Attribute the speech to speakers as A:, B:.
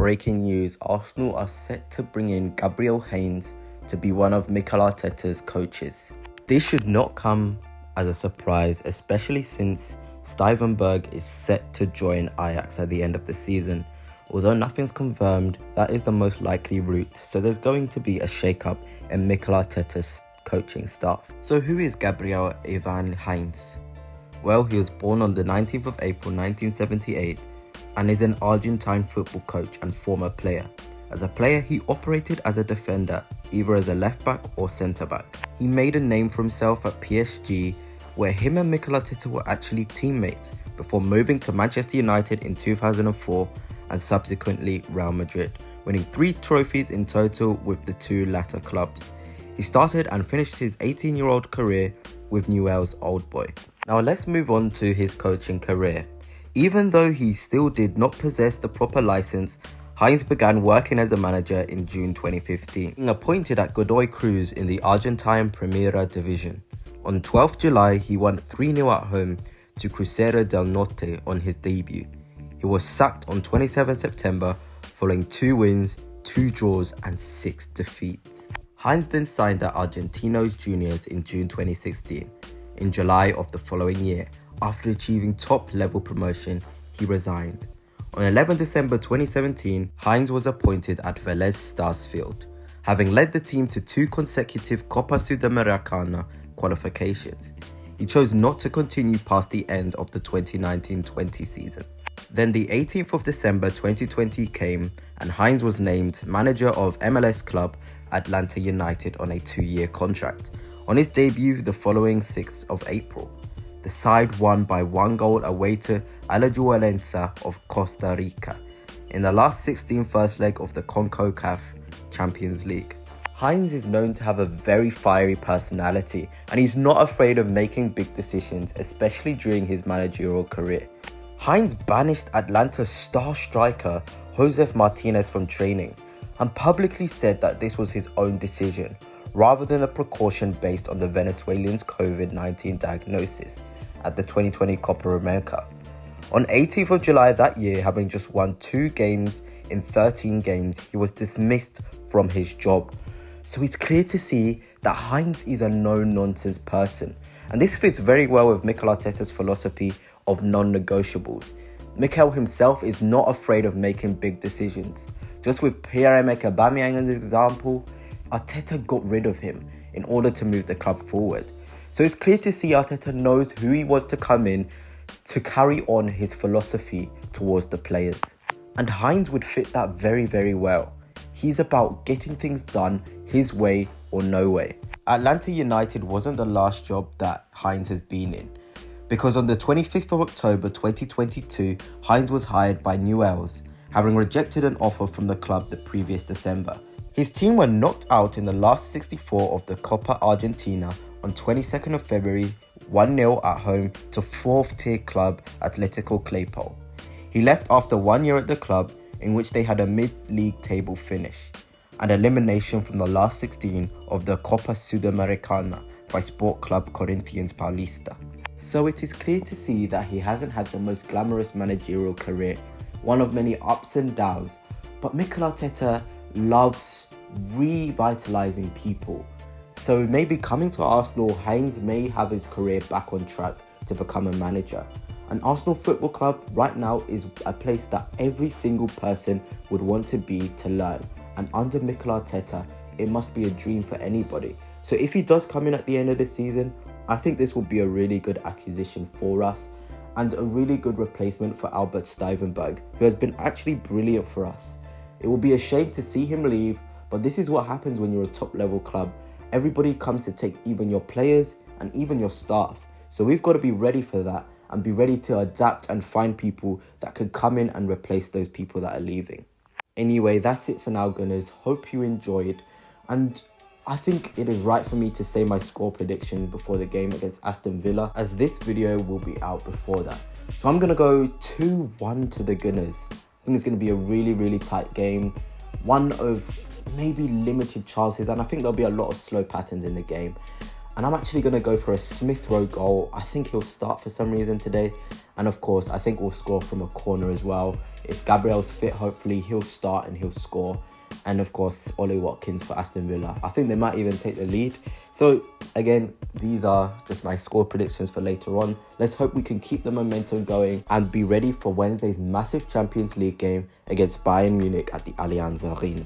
A: breaking news, Arsenal are set to bring in Gabriel Heinze to be one of Mikel Arteta's coaches. This should not come as a surprise, especially since Stevenberg is set to join Ajax at the end of the season. Although nothing's confirmed, that is the most likely route, so there's going to be a shake-up in Mikel Arteta's coaching staff. So who is Gabriel Heinze? Well, he was born on the 19th of April 1978 and is an Argentine football coach and former player. As a player, he operated as a defender, either as a left-back or centre-back. He made a name for himself at PSG, where him and Mikel Arteta were actually teammates before moving to Manchester United in 2004 and subsequently Real Madrid, winning 3 trophies in total with the 2 latter clubs. He started and finished his 18-year-old career with Newell's Old Boy. Now let's move on to his coaching career. Even though he still did not possess the proper license, Heinze began working as a manager in June 2015, being appointed at Godoy Cruz in the Argentine Primera Division. On 12th July, he won 3-0 at home to Crucero del Norte on his debut. He was sacked on 27 September following 2 wins, 2 draws and 6 defeats. Heinze then signed at Argentinos Juniors in June 2016. In July of the following year, after achieving top-level promotion, he resigned. On 11 December 2017, Heinze was appointed at Vélez Sarsfield, having led the team to 2 consecutive Copa Sudamericana qualifications. He chose not to continue past the end of the 2019-20 season. Then the 18th of December 2020 came and Heinze was named manager of MLS club Atlanta United on a 2-year contract. On his debut the following 6th of April, the side won by 1 goal away to Alajuelense of Costa Rica in the last 16 first leg of the CONCACAF Champions League. Heinze is known to have a very fiery personality and he's not afraid of making big decisions, especially during his managerial career. Heinze banished Atlanta's star striker Josef Martinez from training and publicly said that this was his own decision, rather than a precaution based on the Venezuelan's COVID-19 diagnosis at the 2020 Copa America. On 18th of July that year, having just won 2 games in 13 games, he was dismissed from his job. So it's clear to see that Heinze is a no-nonsense person, and this fits very well with Mikel Arteta's philosophy of non-negotiables. Mikel himself is not afraid of making big decisions. Just with Pierre-Emerick Aubameyang as an example, Arteta got rid of him in order to move the club forward. So it's clear to see Arteta knows who he wants to come in to carry on his philosophy towards the players. And Heinze would fit that very, very well. He's about getting things done his way or no way. Atlanta United wasn't the last job that Heinze has been in, because on the 25th of October 2022, Heinze was hired by Newell's, having rejected an offer from the club the previous December. His team were knocked out in the last 64 of the Copa Argentina on 22nd of February, 1-0 at home to 4th tier club Atletico Claypole. He left after 1 year at the club, in which they had a mid-league table finish and elimination from the last 16 of the Copa Sudamericana by Sport Club Corinthians Paulista. So it is clear to see that he hasn't had the most glamorous managerial career, one of many ups and downs, but Mikel Arteta loves revitalizing people. So maybe coming to Arsenal, Heinze may have his career back on track to become a manager. And Arsenal Football Club right now is a place that every single person would want to be to learn. And under Mikel Arteta, it must be a dream for anybody. So if he does come in at the end of the season, I think this will be a really good acquisition for us and a really good replacement for Albert Stevenberg, who has been actually brilliant for us. It will be a shame to see him leave, but this is what happens when you're a top-level club. Everybody comes to take even your players and even your staff. So we've got to be ready for that and be ready to adapt and find people that can come in and replace those people that are leaving. Anyway, that's it for now, Gunners. Hope you enjoyed. And I think it is right for me to say my score prediction before the game against Aston Villa, as this video will be out before that. So I'm going to go 2-1 to the Gunners. I think it's going to be a really, really tight game. One of maybe limited chances, and I think there'll be a lot of slow patterns in the game. And I'm actually going to go for a Smith Rowe goal. I think he'll start for some reason today. And of course, I think we'll score from a corner as well. If Gabriel's fit, hopefully he'll start and he'll score. And of course, Ollie Watkins for Aston Villa. I think they might even take the lead. So again, these are just my score predictions for later on. Let's hope we can keep the momentum going and be ready for Wednesday's massive Champions League game against Bayern Munich at the Allianz Arena.